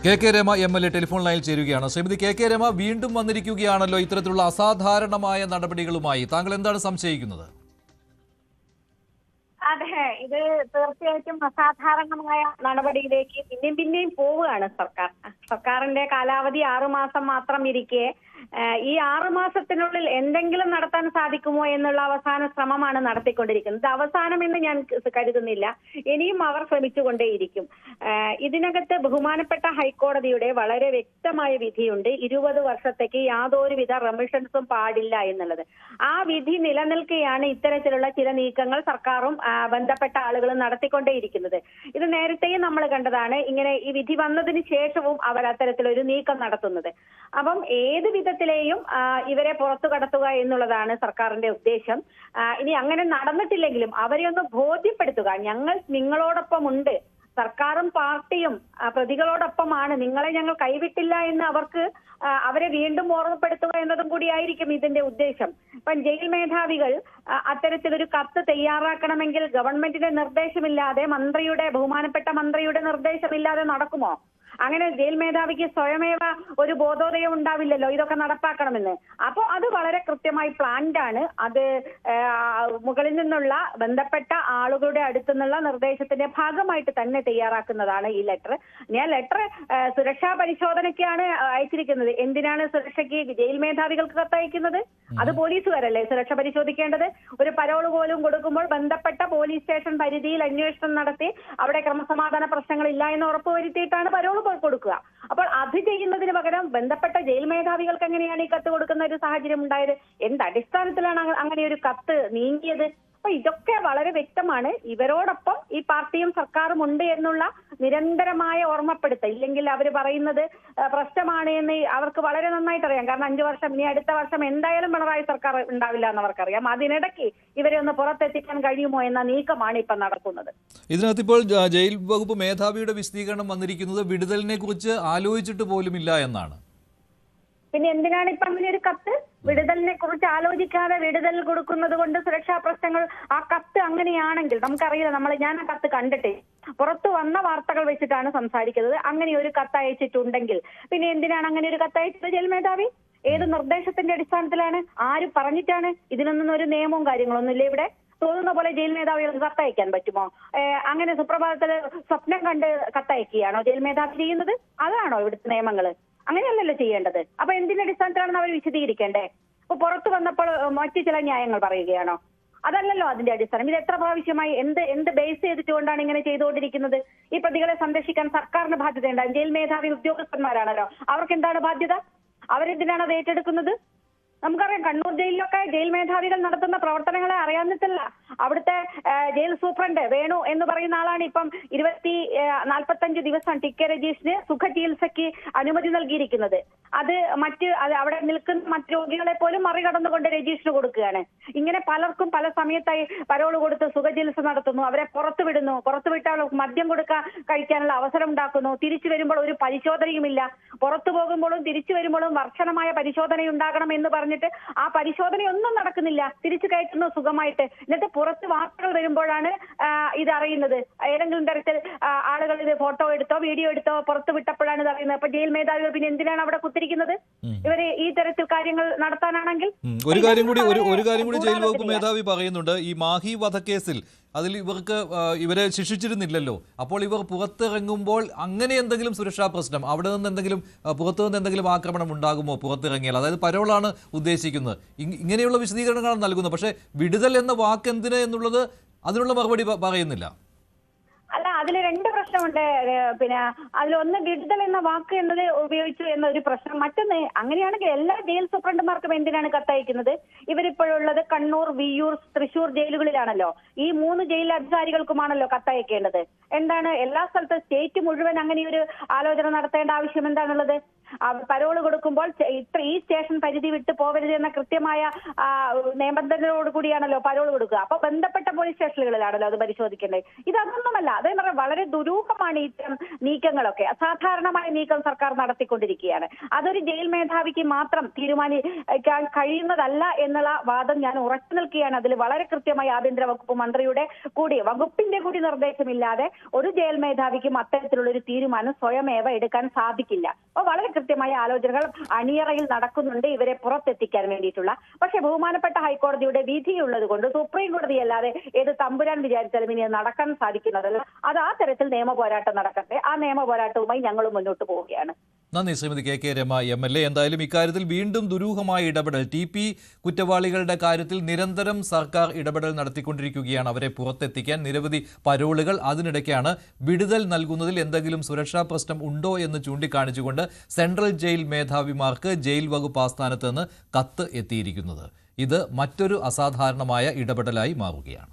K Rama MLA telephone ലൈനിൽ ചേരുകയാണ്. Shrimati K Rama വീണ്ടും വന്നിരിക്കുകയാണല്ലോ ഇത്തരത്തിലുള്ള അസാധാരണമായ നടപടികളുമായി. താങ്കൾ എന്താണ് സംശയിക്കുന്നത്? അതെ, ഇത് തീർച്ചയായിട്ടും അസാധാരണമായ നടപടിയിലേക്ക് പിന്നെയും പോവുകയാണ് സർക്കാരിന്റെ കാലാവധി 6 മാസം മാത്രം ഇരിക്കെ ഈ 6 മാസത്തിനുള്ളിൽ എന്തെങ്കിലും നടത്താൻ സാധിക്കുമോ എന്നുള്ള അവസാന ശ്രമമാണ് നടത്തിക്കൊണ്ടിരിക്കുന്നത്. അവസാനം എന്ന് ഞാൻ കരുതുന്നില്ല. ഇനിയും അവർ ശ്രമിച്ചുകൊണ്ടേയിരിക്കും. ഇതിനകത്ത് ബഹുമാനപ്പെട്ട ഹൈക്കോടതിയുടെ വളരെ വ്യക്തമായ വിധിയുണ്ട്. 20 വർഷത്തേക്ക് യാതൊരുവിധ റെമിഷൻസും പാടില്ല എന്നുള്ളത്. ആ വിധി നിലനിൽക്കെയാണ് ഇത്തരത്തിലുള്ള ചില നീക്കങ്ങൾ സർക്കാരും ബന്ധപ്പെട്ട ആളുകൾ നടത്തിക്കൊണ്ടേയിരിക്കുന്നത്. ഇത് നേരത്തെയും നമ്മൾ കണ്ടതാണ്. ഇങ്ങനെ ഈ വിധി വന്നതിന് ശേഷവും അവർ അത്തരത്തിലൊരു നീക്കം നടത്തുന്നത്. അപ്പം ഏത് വിധത്തിലെയും ഇവരെ പുറത്തു കടത്തുക എന്നുള്ളതാണ് സർക്കാരിന്റെ ഉദ്ദേശം. ഇനി അങ്ങനെ നടന്നിട്ടില്ലെങ്കിലും അവരെ ഒന്ന് ബോധ്യപ്പെടുത്തുക. ഞങ്ങൾ നിങ്ങളോടൊപ്പം ഉണ്ട്, സർക്കാരും പാർട്ടിയും പ്രതികളോടൊപ്പമാണ്, നിങ്ങളെ ഞങ്ങൾ കൈവിട്ടില്ല എന്ന് അവരെ വീണ്ടും ഓർമ്മപ്പെടുത്തുക എന്നതും കൂടിയായിരിക്കും ഇതിന്റെ ഉദ്ദേശം. ഇപ്പം ജയിൽ മേധാവികൾ അത്തരത്തിലൊരു കത്ത് തയ്യാറാക്കണമെങ്കിൽ ഗവൺമെന്റിന്റെ നിർദ്ദേശമില്ലാതെ, ബഹുമാനപ്പെട്ട മന്ത്രിയുടെ നിർദ്ദേശമില്ലാതെ നടക്കുമോ? അങ്ങനെ ജയിൽ മേധാവിക്ക് സ്വയമേവ ഒരു ബോധോദയം ഉണ്ടാവില്ലല്ലോ ഇതൊക്കെ നടപ്പാക്കണമെന്ന്. അപ്പോൾ അത് വളരെ കൃത്യമായി പ്ലാൻഡ് ആണ്. അത് മുകളിൽ നിന്നുള്ള ബന്ധപ്പെട്ട ആളുകളുടെ അടുത്തു നിന്നുള്ള നിർദ്ദേശത്തിന്റെ ഭാഗമായിട്ട് തന്നെ തയ്യാറാക്കുന്നതാണ് ഈ ലെറ്റർ. ഞാൻ ലെറ്റർ സുരക്ഷാ പരിശോധനയ്ക്കാണ് അയച്ചിരിക്കുന്നത്. എന്തിനാണ് സുരക്ഷയ്ക്ക് ജയിൽ മേധാവികൾക്ക് കത്തയക്കുന്നത്? അത് പോലീസുകാരല്ലേ സുരക്ഷ പരിശോധിക്കേണ്ടത്. ഒരു പരോള് പോലും കൊടുക്കുമ്പോൾ ബന്ധപ്പെട്ട പോലീസ് സ്റ്റേഷൻ പരിധിയിൽ അന്വേഷണം നടത്തി അവിടെ ക്രമസമാധാന പ്രശ്നങ്ങളില്ല എന്ന് ഉറപ്പുവരുത്തിയിട്ടാണ് പരോള് കൊടുക്കുക. അപ്പോൾ അത് ചെയ്യുന്നതിന് പകരം ബന്ധപ്പെട്ട ജയിൽ മേധാവികൾക്ക് എങ്ങനെയാണ് ഈ കത്ത് കൊടുക്കുന്ന ഒരു സാഹചര്യം ഉണ്ടായത്? എന്ത് അടിസ്ഥാനത്തിലാണ് അങ്ങനെ ഒരു കത്ത് നീങ്ങിയത്? അപ്പൊ ഇതൊക്കെ വളരെ വ്യക്തമാണ്. ഇവരോടൊപ്പം ഈ പാർട്ടിയും സർക്കാരും ഉണ്ട് എന്നുള്ള നിരന്തരമായ ഓർമ്മപ്പെടുത്തൽ. ഇല്ലെങ്കിൽ അവർ പറയുന്നത് പ്രശ്നമാണ് എന്ന് അവർക്ക് വളരെ നന്നായിട്ട് അറിയാം. കാരണം 5 വർഷം, ഇനി അടുത്ത വർഷം എന്തായാലും പിണറായി സർക്കാർ ഉണ്ടാവില്ല എന്ന് അവർക്കറിയാം. അതിനിടയ്ക്ക് ഇവരെ ഒന്ന് പുറത്തെത്തിക്കാൻ കഴിയുമോ എന്ന നീക്കമാണ് ഇപ്പം നടക്കുന്നത്. ഇതിനകത്ത് ഇപ്പോൾ ജയിൽ വകുപ്പ് മേധാവിയുടെ വിശദീകരണം വന്നിരിക്കുന്നത് വിടുതലിനെ കുറിച്ച് ആലോചിച്ചിട്ട് പോലുമില്ല എന്നാണ്. പിന്നെ എന്തിനാണ് ഇപ്പൊ അങ്ങനെ ഒരു കത്ത്? വിടുതലിനെ കുറിച്ച് ആലോചിക്കാതെ വിടുതൽ കൊടുക്കുന്നത് കൊണ്ട് സുരക്ഷാ പ്രശ്നങ്ങൾ, ആ കത്ത് അങ്ങനെയാണെങ്കിൽ നമുക്കറിയില്ല. ഞാൻ ആ കത്ത് കണ്ടിട്ടേ, പുറത്തു വന്ന വാർത്തകൾ വെച്ചിട്ടാണ് സംസാരിക്കുന്നത്. അങ്ങനെ ഒരു കത്ത് അയച്ചിട്ടുണ്ടെങ്കിൽ പിന്നെ എന്തിനാണ് അങ്ങനെ ഒരു കത്ത് അയച്ചത് ജയിൽ മേധാവി? ഏത് നിർദ്ദേശത്തിന്റെ അടിസ്ഥാനത്തിലാണ്? ആര് പറഞ്ഞിട്ടാണ്? ഇതിനൊന്നും ഒരു നിയമവും കാര്യങ്ങളൊന്നും ഇല്ല ഇവിടെ. തോന്നുന്ന പോലെ ജയിൽ മേധാവികൾക്ക് കത്തയക്കാൻ പറ്റുമോ? അങ്ങനെ സുപ്രഭാതത്തില് സ്വപ്നം കണ്ട് കത്തയക്കുകയാണോ ജയിൽ മേധാവി ചെയ്യുന്നത്? അതാണോ ഇവിടുത്തെ നിയമങ്ങള്? അങ്ങനെയല്ലല്ലോ ചെയ്യേണ്ടത്. അപ്പൊ എന്തിന്റെ അടിസ്ഥാനത്തിലാണെന്ന് അവർ വിശദീകരിക്കണ്ടേ? അപ്പൊ പുറത്തു വന്നപ്പോൾ മറ്റു ചില ന്യായങ്ങൾ പറയുകയാണോ? അതല്ലല്ലോ അതിന്റെ അടിസ്ഥാനം. ഇത് എത്ര പ്രാവശ്യമായി എന്ത് ബേസ് ചെയ്തിട്ടുകൊണ്ടാണ് ഇങ്ങനെ ചെയ്തുകൊണ്ടിരിക്കുന്നത്? ഈ പ്രതികളെ സംരക്ഷിക്കാൻ സർക്കാരിന് ബാധ്യതയുണ്ടാകും. ജയിൽ മേധാവി ഉദ്യോഗസ്ഥന്മാരാണല്ലോ, അവർക്ക് എന്താണ് ബാധ്യത? അവരെന്തിനാണ് അത് ഏറ്റെടുക്കുന്നത്? നമുക്കറിയാം, കണ്ണൂർ ജയിലിലൊക്കെ ജയിൽ മേധാവികൾ നടത്തുന്ന പ്രവർത്തനങ്ങളെ അറിയാഞ്ഞിട്ടല്ല. അവിടുത്തെ ജയിൽ സൂപ്രണ്ട് വേണു എന്ന് പറയുന്ന ആളാണ് ഇപ്പം 45 ദിവസം ടി.കെ. രജീഷിന് സുഖചികിത്സയ്ക്ക് അനുമതി നൽകിയിരിക്കുന്നത്. അത് അവിടെ നിൽക്കുന്ന മറ്റ് രോഗികളെ പോലും മറികടന്നുകൊണ്ട് രജീഷിന് കൊടുക്കുകയാണ്. ഇങ്ങനെ പലർക്കും പല സമയത്തായി പരോള് കൊടുത്ത് സുഖചികിത്സ നടത്തുന്നു. അവരെ പുറത്തുവിടുന്നു. പുറത്തുവിട്ടാൽ മദ്യം കഴിക്കാനുള്ള അവസരം ഉണ്ടാക്കുന്നു. തിരിച്ചു വരുമ്പോൾ ഒരു പരിശോധനയുമില്ല. പുറത്തു പോകുമ്പോഴും തിരിച്ചു വരുമ്പോഴും വർഷണമായ പരിശോധന ഉണ്ടാകണം എന്ന് പറഞ്ഞിട്ട് ആ പരിശോധനയൊന്നും നടക്കുന്നില്ല. തിരിച്ചു കയറ്റുന്നു സുഖമായിട്ട്. എന്നിട്ട് പുറത്ത് വാർത്തകൾ വരുമ്പോഴാണ് ഇത് അറിയുന്നത്. ഏതെങ്കിലും തരത്തിൽ ആളുകൾ ഇത് ഫോട്ടോ എടുത്തോ വീഡിയോ എടുത്തോ പുറത്തു വിട്ടപ്പോഴാണ് ഇത് അറിയുന്നത്. അപ്പൊ ജയിൽ മേധാവികൾ പിന്നെ എന്തിനാണ് അവിടെ കുത്തിരിക്കുന്നത്? ഇവര് ഈ തരത്തിൽ കാര്യങ്ങൾ നടത്താനാണെങ്കിൽ ഒരു കാര്യം കൂടി ജയിൽ വകുപ്പ് മേധാവി പറയുന്നുണ്ട്. ഈ മാഹി വധക്കേസിൽ അതിൽ ഇവരെ ശിക്ഷിച്ചിരുന്നില്ലല്ലോ. അപ്പോൾ ഇവർ പുറത്തിറങ്ങുമ്പോൾ അങ്ങനെ എന്തെങ്കിലും സുരക്ഷാ പ്രശ്നം, അവിടെ നിന്ന് പുറത്തു നിന്ന് എന്തെങ്കിലും ആക്രമണം ഉണ്ടാകുമോ പുറത്തിറങ്ങിയാൽ? അതായത് പരോളാണ് ഉദ്ദേശിക്കുന്നത്. ഇങ്ങനെയുള്ള വിശദീകരണങ്ങളാണ് നൽകുന്നത്. പക്ഷേ വിടുതൽ എന്ന വാക്ക് എന്തിന് എന്നുള്ളത് അതിനുള്ള മറുപടി പറയുന്നില്ല. അല്ല, അതിൽ 2 പ്രശ്നമുണ്ട്. പിന്നെ അതിലൊന്ന് വിടുതൽ എന്ന വാക്ക് എന്നത് ഉപയോഗിച്ചു എന്നൊരു പ്രശ്നം. മറ്റൊന്ന്, അങ്ങനെയാണെങ്കിൽ എല്ലാ ജയിൽ സൂപ്രണ്ടുമാർക്കും എന്തിനാണ് കത്തയക്കുന്നത്? ഇവരിപ്പോഴുള്ളത് കണ്ണൂർ, വിയ്യൂർ, തൃശൂർ ജയിലുകളിലാണല്ലോ. ഈ 3 ജയിൽ അധികാരികൾക്കുമാണല്ലോ കത്തയക്കേണ്ടത്. എന്താണ് എല്ലാ സ്ഥലത്തും സ്റ്റേറ്റ് മുഴുവൻ അങ്ങനെ ഒരു ആലോചന നടത്തേണ്ട ആവശ്യം എന്താണുള്ളത്? പരോള് കൊടുക്കുമ്പോൾ ഈ സ്റ്റേഷൻ പരിധി വിട്ട് പോകരുത് എന്ന കൃത്യമായ നിബന്ധനയോട് കൂടിയാണല്ലോ പരോള് കൊടുക്കുക. അപ്പൊ ബന്ധപ്പെട്ട പോലീസ് സ്റ്റേഷനുകളിലാണല്ലോ അത് പരിശോധിക്കേണ്ടത്. ഇതൊന്നൊന്നുമല്ല, അതേ പറഞ്ഞാൽ വളരെ ദുരൂഹമാണ് ഇത്തരം നീക്കങ്ങളൊക്കെ. അസാധാരണമായ നീക്കം സർക്കാർ നടത്തിക്കൊണ്ടിരിക്കുകയാണ്. അതൊരു ജയിൽ മേധാവിക്ക് മാത്രം തീരുമാനിക്കാൻ കഴിയുന്നതല്ല എന്നുള്ള വാദം ഞാൻ ഉറച്ചു നിൽക്കുകയാണ്. അതിൽ വളരെ കൃത്യമായി ആഭ്യന്തര വകുപ്പ് മന്ത്രിയുടെ വകുപ്പിന്റെ കൂടി നിർദ്ദേശമില്ലാതെ ഒരു ജയിൽ മേധാവിക്കും അത്തരത്തിലുള്ള ഒരു തീരുമാനം സ്വയമേവ എടുക്കാൻ സാധിക്കില്ല. അപ്പൊ വളരെ കൃത്യമായ ആലോചനകൾ അണിയറയിൽ നടക്കുന്നുണ്ട് ഇവരെ പുറത്തെത്തിക്കാൻ വേണ്ടിയിട്ടുള്ള. പക്ഷെ ബഹുമാനപ്പെട്ട ഹൈക്കോടതിയുടെ വിധിയുള്ളത് കൊണ്ട് സുപ്രീം കോടതി അല്ലാതെ ഏത് തമ്പുരാൻ വിചാരിച്ചാലും ഇനി നടക്കാൻ സാധിക്കുന്നതല്ല. അത് ആ തരത്തിൽ നിയമ പോരാട്ടം നടക്കട്ടെ. ആ നിയമ പോരാട്ടവുമായി ഞങ്ങൾ മുന്നോട്ട് പോവുകയാണ്. നന്ദി Shrimati K K Rama MLA. എന്തായാലും ഇക്കാര്യത്തിൽ വീണ്ടും ദുരൂഹമായ ഇടപെടൽ, TP കുറ്റവാളികളുടെ കാര്യത്തിൽ നിരന്തരം സർക്കാർ ഇടപെടൽ നടത്തിക്കൊണ്ടിരിക്കുകയാണ്. അവരെ പുറത്തെത്തിക്കാൻ നിരവധി പരോളുകൾ. അതിനിടയ്ക്കാണ് വിടുതൽ നൽകുന്നതിൽ എന്തെങ്കിലും സുരക്ഷാ പ്രശ്നം ഉണ്ടോ എന്ന് ചൂണ്ടിക്കാണിച്ചുകൊണ്ട് സെൻട്രൽ ജയിൽ മേധാവിമാർക്ക് ജയിൽ വകുപ്പ് ആസ്ഥാനത്ത് നിന്ന് കത്ത് എത്തിയിരിക്കുന്നത്. ഇത് മറ്റൊരു അസാധാരണമായ ഇടപെടലായി മാറുകയാണ്.